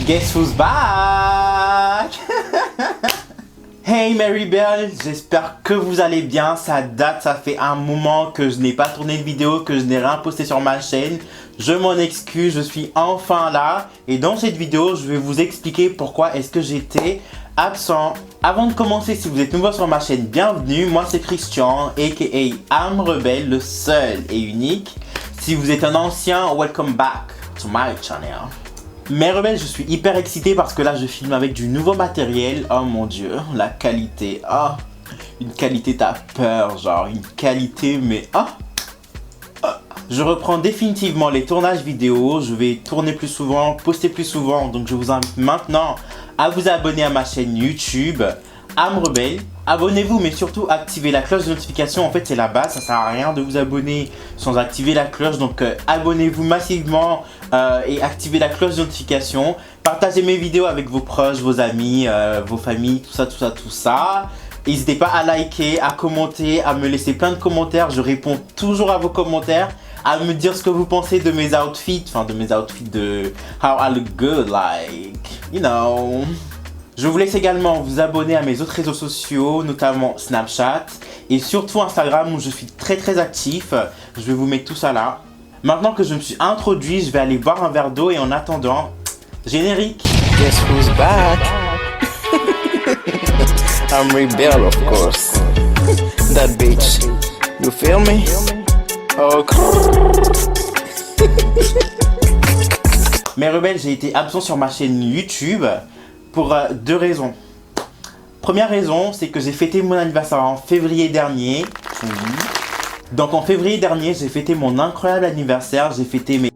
Guess who's back? Hey Maribel, j'espère que vous allez bien. Ça date, ça fait un moment que je n'ai pas tourné de vidéo, que je n'ai rien posté sur ma chaîne. Je m'en excuse, je suis enfin là. Et dans cette vidéo, je vais vous expliquer pourquoi est-ce que j'étais absent. Avant de commencer, si vous êtes nouveau sur ma chaîne, bienvenue. Moi c'est Christian, aka AmRebel, le seul et unique. Si vous êtes un ancien, welcome back to my channel. Mais Rebelle, je suis hyper excité parce que là je filme avec du nouveau matériel. Oh mon dieu, la qualité. Oh, une qualité t'as peur, genre une qualité mais Je reprends définitivement les tournages vidéo. Je vais tourner plus souvent, poster plus souvent. Donc je vous invite maintenant à vous abonner à ma chaîne YouTube AmRebel. Abonnez-vous mais surtout activez la cloche de notification. En fait c'est la base, ça sert à rien de vous abonner sans activer la cloche. Donc abonnez-vous massivement et activez la cloche de notification. Partagez mes vidéos avec vos proches, vos amis, vos familles, tout ça. N'hésitez pas à liker, à commenter, à me laisser plein de commentaires. Je réponds toujours à vos commentaires. À me dire ce que vous pensez de mes outfits. Enfin de mes outfits de how I look good, like, you know. Je vous laisse également vous abonner à mes autres réseaux sociaux, notamment Snapchat et surtout Instagram où je suis très actif. Je vais vous mettre tout ça là. Maintenant que je me suis introduit, je vais aller boire un verre d'eau et en attendant, générique. Guess who's back? AmRebel, of course. That bitch. You feel me? Oh. Mais Rebelle, j'ai été absent sur ma chaîne YouTube pour deux raisons. Première raison, c'est que j'ai fêté mon anniversaire en février dernier. Oui. Donc en février dernier, j'ai fêté mon incroyable anniversaire. J'ai fêté mes...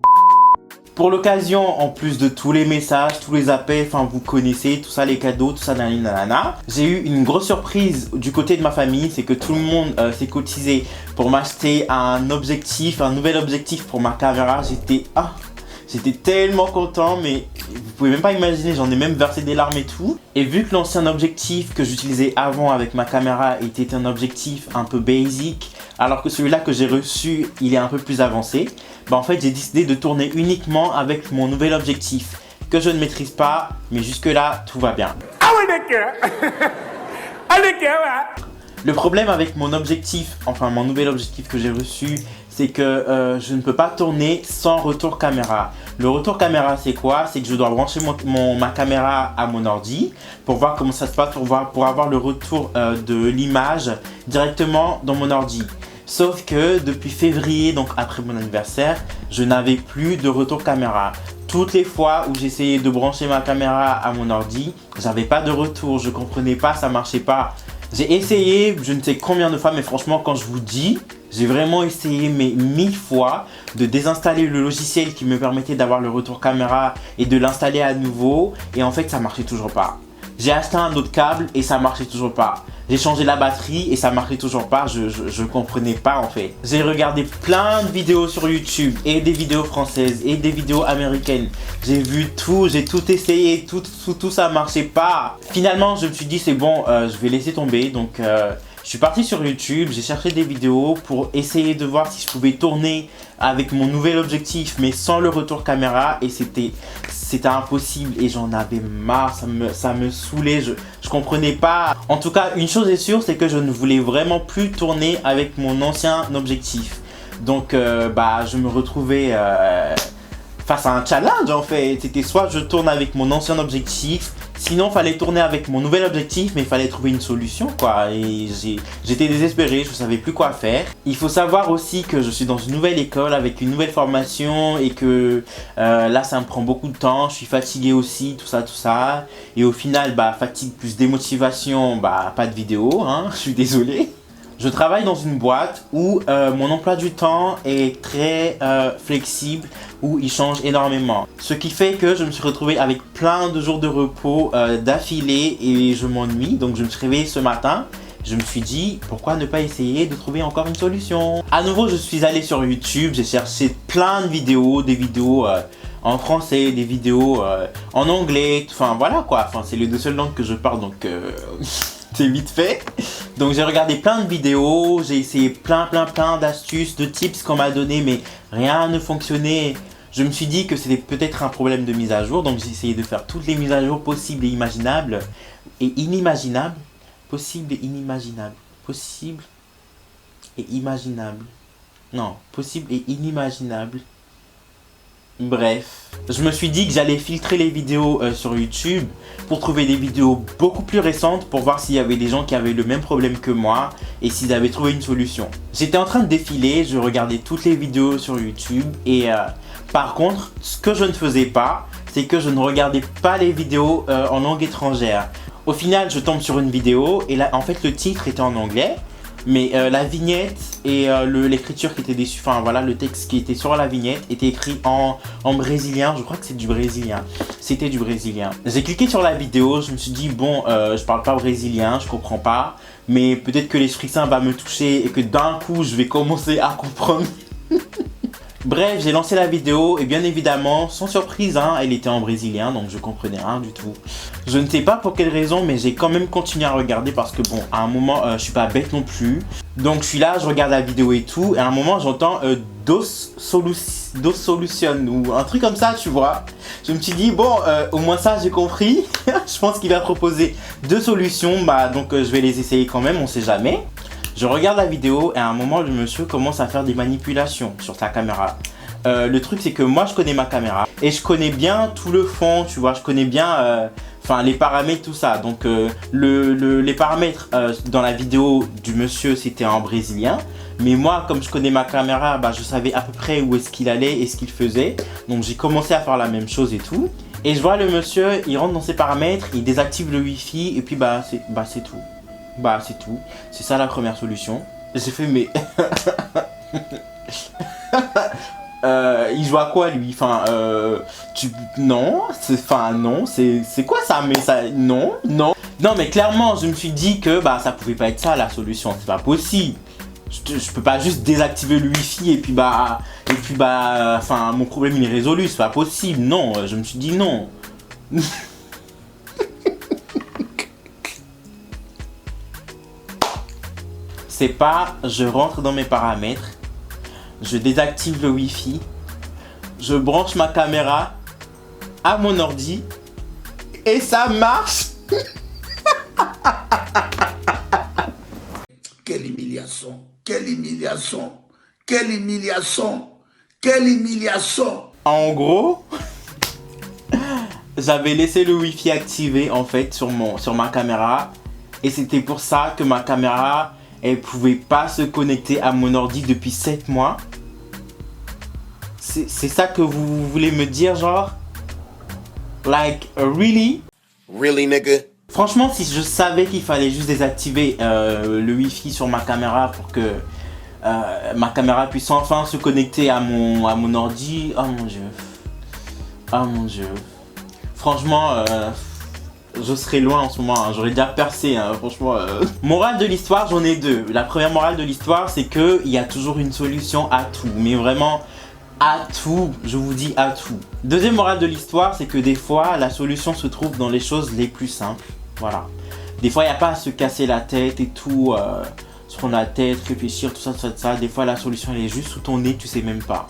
Pour l'occasion, en plus de tous les messages, tous les appels, enfin vous connaissez, tout ça, les cadeaux, tout ça, nanana. J'ai eu une grosse surprise du côté de ma famille, c'est que tout le monde s'est cotisé pour m'acheter un objectif, un nouvel objectif pour ma caméra. J'étais tellement content, mais vous pouvez même pas imaginer, j'en ai même versé des larmes et tout. Et vu que l'ancien objectif que j'utilisais avant avec ma caméra était un objectif un peu basic, alors que celui-là que j'ai reçu, il est un peu plus avancé, bah en fait j'ai décidé de tourner uniquement avec mon nouvel objectif, que je ne maîtrise pas, mais jusque là, tout va bien. Le problème avec mon objectif, enfin mon nouvel objectif que j'ai reçu, c'est que je ne peux pas tourner sans retour caméra. Le retour caméra c'est quoi? C'est que je dois brancher ma caméra à mon ordi pour voir comment ça se passe, pour avoir le retour de l'image directement dans mon ordi. Sauf que depuis février, donc après mon anniversaire, je n'avais plus de retour caméra. Toutes les fois où j'essayais de brancher ma caméra à mon ordi, j'avais pas de retour, je comprenais pas, ça marchait pas. J'ai essayé je ne sais combien de fois, mais franchement quand je vous dis, j'ai vraiment essayé mais 1000 fois de désinstaller le logiciel qui me permettait d'avoir le retour caméra et de l'installer à nouveau, et en fait ça marchait toujours pas. J'ai acheté un autre câble et ça marchait toujours pas. J'ai changé la batterie et ça marchait toujours pas, je comprenais pas en fait. J'ai regardé plein de vidéos sur YouTube et des vidéos françaises et des vidéos américaines. J'ai vu tout, j'ai tout essayé, tout ça marchait pas. Finalement je me suis dit c'est bon, je vais laisser tomber, donc je suis parti sur YouTube, j'ai cherché des vidéos pour essayer de voir si je pouvais tourner avec mon nouvel objectif mais sans le retour caméra, et c'était impossible et j'en avais marre, ça me saoulait, je comprenais pas. En tout cas, une chose est sûre, c'est que je ne voulais vraiment plus tourner avec mon ancien objectif. Donc je me retrouvais face à un challenge en fait. C'était soit je tourne avec mon ancien objectif, sinon il fallait tourner avec mon nouvel objectif, mais il fallait trouver une solution quoi. Et j'étais désespéré, je ne savais plus quoi faire. Il faut savoir aussi que je suis dans une nouvelle école avec une nouvelle formation et que là ça me prend beaucoup de temps, je suis fatigué aussi, tout ça. Et au final, fatigue plus démotivation, pas de vidéo, hein, je suis désolé. Je travaille dans une boîte où mon emploi du temps est très flexible, où il change énormément. Ce qui fait que je me suis retrouvé avec plein de jours de repos d'affilée et je m'ennuie. Donc je me suis réveillé ce matin, je me suis dit pourquoi ne pas essayer de trouver encore une solution. À nouveau je suis allé sur YouTube, j'ai cherché plein de vidéos, des vidéos en français, des vidéos en anglais, enfin voilà quoi, enfin c'est les deux seules langues que je parle donc c'est vite fait. Donc j'ai regardé plein de vidéos, j'ai essayé plein d'astuces, de tips qu'on m'a donné, mais rien ne fonctionnait. Je me suis dit que c'était peut-être un problème de mise à jour, donc j'ai essayé de faire toutes les mises à jour possibles et imaginables. Et inimaginables. Possible et inimaginable. Possible et imaginable. Non, possible et inimaginable. Bref, je me suis dit que j'allais filtrer les vidéos sur YouTube pour trouver des vidéos beaucoup plus récentes pour voir s'il y avait des gens qui avaient le même problème que moi et s'ils avaient trouvé une solution. J'étais en train de défiler, je regardais toutes les vidéos sur YouTube et par contre, ce que je ne faisais pas, c'est que je ne regardais pas les vidéos en langue étrangère. Au final, je tombe sur une vidéo et là, en fait, le titre était en anglais. Mais la vignette et l'écriture qui était dessus, enfin voilà, le texte qui était sur la vignette était écrit en brésilien, je crois que c'est du brésilien. C'était du brésilien. J'ai cliqué sur la vidéo, je me suis dit bon, je parle pas brésilien, je comprends pas, mais peut-être que l'Esprit Saint va me toucher et que d'un coup je vais commencer à comprendre. Bref, j'ai lancé la vidéo et bien évidemment, sans surprise, hein, elle était en brésilien, donc je comprenais rien du tout. Je ne sais pas pour quelle raison, mais j'ai quand même continué à regarder parce que bon, à un moment, je suis pas bête non plus. Donc je suis là, je regarde la vidéo et tout, et à un moment j'entends Dos Solution ou un truc comme ça, tu vois. Je me suis dit, bon, au moins ça j'ai compris. Je pense qu'il va proposer 2 solutions, bah donc je vais les essayer quand même, on sait jamais. Je regarde la vidéo et à un moment le monsieur commence à faire des manipulations sur sa caméra. Le truc c'est que moi je connais ma caméra et je connais bien tout le fond, tu vois, je connais bien les paramètres, tout ça. Donc les paramètres dans la vidéo du monsieur c'était en brésilien. Mais moi comme je connais ma caméra, bah, je savais à peu près où est-ce qu'il allait et ce qu'il faisait. Donc j'ai commencé à faire la même chose et tout. Et je vois le monsieur, il rentre dans ses paramètres, il désactive le wifi et puis c'est tout. Bah c'est tout, c'est ça la première solution. J'ai fait mais... il joue à quoi lui? Enfin, non, c'est quoi ça? Mais ça, non. Non mais clairement, je me suis dit que bah ça pouvait pas être ça la solution, c'est pas possible. Je peux pas juste désactiver le wifi et puis mon problème il est résolu, c'est pas possible. Non, je me suis dit non. C'est pas, je rentre dans mes paramètres, je désactive le wifi, je branche ma caméra à mon ordi et ça marche. Quelle humiliation, quelle humiliation, quelle humiliation, quelle humiliation. En gros, j'avais laissé le wifi activé en fait sur ma caméra et c'était pour ça que ma caméra elle pouvait pas se connecter à mon ordi depuis 7 mois. C'est ça que vous voulez me dire, genre? Like, really? Really, nigga? Franchement, si je savais qu'il fallait juste désactiver le wifi sur ma caméra pour que ma caméra puisse enfin se connecter à mon ordi, oh mon dieu. Oh mon dieu. Franchement, je serais loin en ce moment, hein. J'aurais déjà percé, hein, franchement. Morale de l'histoire, j'en ai 2. La première morale de l'histoire, c'est qu'il y a toujours une solution à tout. Mais vraiment, à tout, je vous dis à tout. Deuxième morale de l'histoire, c'est que des fois, la solution se trouve dans les choses les plus simples. Voilà. Des fois, il n'y a pas à se casser la tête et tout, se prendre la tête, réfléchir, tout ça. Des fois, la solution, elle est juste sous ton nez, tu sais même pas.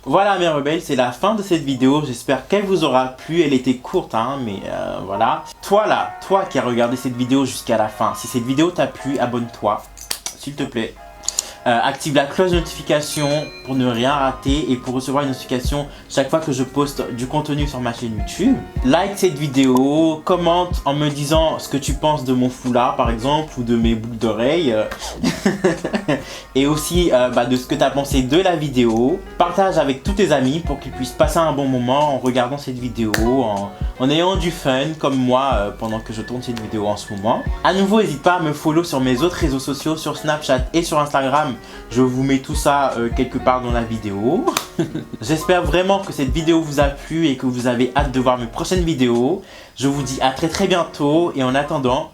Voilà mes rebelles, c'est la fin de cette vidéo, j'espère qu'elle vous aura plu, elle était courte hein, mais voilà. Toi là, toi qui as regardé cette vidéo jusqu'à la fin, si cette vidéo t'a plu, abonne-toi, s'il te plaît. Active la cloche de notification pour ne rien rater et pour recevoir une notification chaque fois que je poste du contenu sur ma chaîne YouTube. Like cette vidéo, commente en me disant ce que tu penses de mon foulard par exemple ou de mes boucles d'oreilles et aussi de ce que tu as pensé de la vidéo. Partage avec tous tes amis pour qu'ils puissent passer un bon moment en regardant cette vidéo, en ayant du fun comme moi pendant que je tourne cette vidéo en ce moment. À nouveau, n'hésite pas à me follow sur mes autres réseaux sociaux, sur Snapchat et sur Instagram. Je vous mets tout ça quelque part dans la vidéo. J'espère vraiment que cette vidéo vous a plu et que vous avez hâte de voir mes prochaines vidéos. Je vous dis à très bientôt et en attendant...